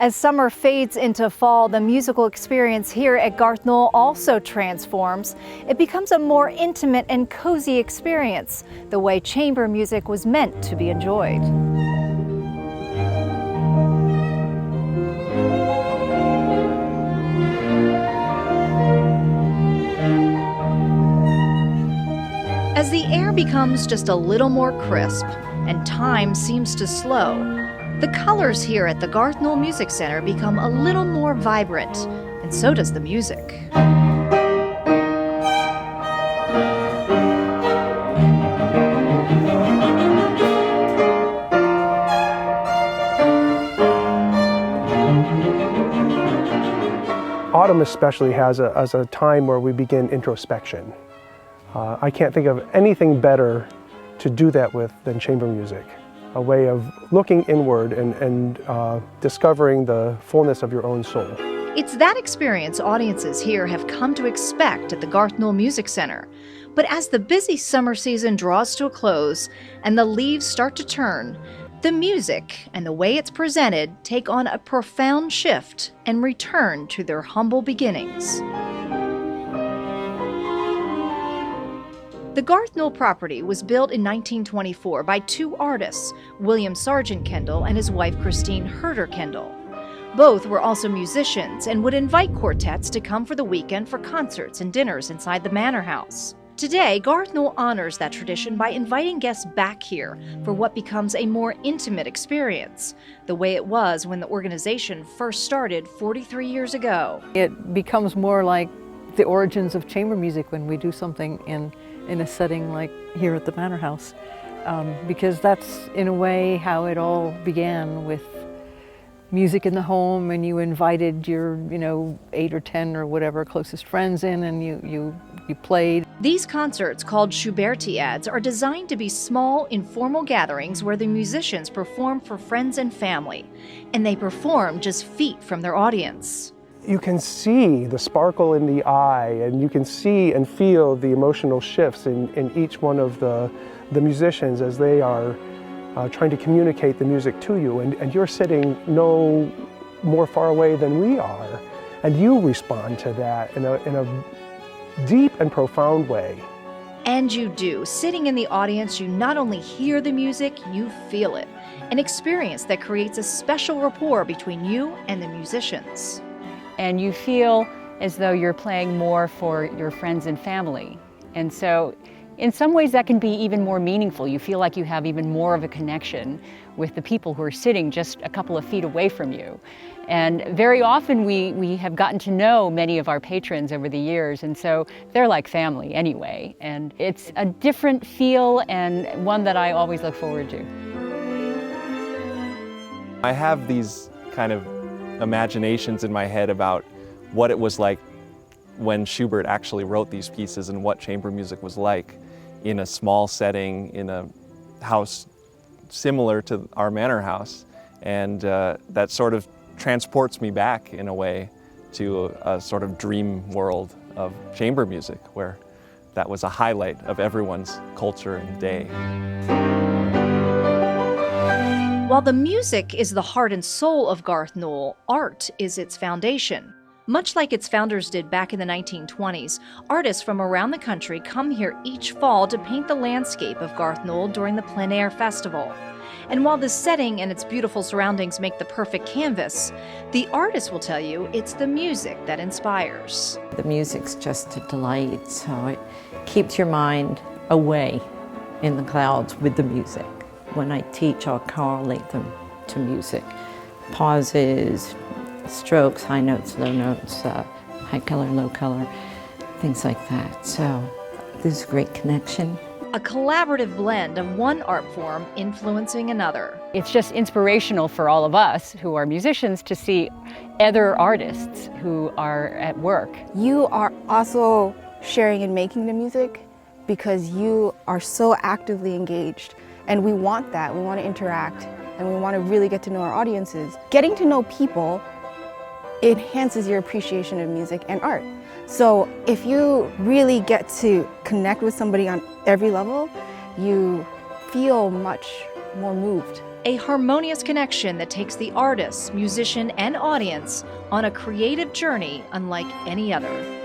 As summer fades into fall, the musical experience here at Garth Newell also transforms. It becomes a more intimate and cozy experience, the way chamber music was meant to be enjoyed. As the air becomes just a little more crisp and time seems to slow, the colors here at the Garth Newell Music Center become a little more vibrant, and so does the music. Autumn especially has a time where we begin introspection. I can't think of anything better to do that with than chamber music. A way of looking inward and discovering the fullness of your own soul. It's that experience audiences here have come to expect at the Garth Newell Music Center. But as the busy summer season draws to a close and the leaves start to turn, the music and the way it's presented take on a profound shift and return to their humble beginnings. The Garth Newell property was built in 1924 by two artists, William Sargent Kendall and his wife Christine Herder Kendall. Both were also musicians and would invite quartets to come for the weekend for concerts and dinners inside the manor house. Today, Garth Newell honors that tradition by inviting guests back here for what becomes a more intimate experience, the way it was when the organization first started 43 years ago. It becomes more like the origins of chamber music when we do something in a setting like here at the Manor House, because that's in a way how it all began, with music in the home, and you invited your 8 or 10 or whatever closest friends in, and you played. These concerts, called Schubertiads, are designed to be small, informal gatherings where the musicians perform for friends and family, and they perform just feet from their audience. You can see the sparkle in the eye, and you can see and feel the emotional shifts in each one of the musicians as they are trying to communicate the music to you, and you're sitting no more far away than we are, and you respond to that in a deep and profound way. And you do. Sitting in the audience, you not only hear the music, you feel it, an experience that creates a special rapport between you and the musicians. And you feel as though you're playing more for your friends and family. And so in some ways that can be even more meaningful. You feel like you have even more of a connection with the people who are sitting just a couple of feet away from you. And very often we have gotten to know many of our patrons over the years, and so they're like family anyway. And it's a different feel, and one that I always look forward to. I have these kind of imaginations in my head about what it was like when Schubert actually wrote these pieces and what chamber music was like in a small setting, in a house similar to our manor house. And that sort of transports me back in a way to a sort of dream world of chamber music, where that was a highlight of everyone's culture and day. While the music is the heart and soul of Garth Newell, art is its foundation. Much like its founders did back in the 1920s, artists from around the country come here each fall to paint the landscape of Garth Newell during the Plein Air Festival. And while the setting and its beautiful surroundings make the perfect canvas, the artists will tell you it's the music that inspires. The music's just a delight, so it keeps your mind away in the clouds with the music. When I teach, I'll correlate them to music. Pauses, strokes, high notes, low notes, high color, low color, things like that. So there's a great connection. A collaborative blend of one art form influencing another. It's just inspirational for all of us who are musicians to see other artists who are at work. You are also sharing and making the music because you are so actively engaged. And we want that. We want to interact, and we want to really get to know our audiences. Getting to know people enhances your appreciation of music and art. So if you really get to connect with somebody on every level, you feel much more moved a harmonious connection that takes the artist, musician, and audience on a creative journey unlike any other.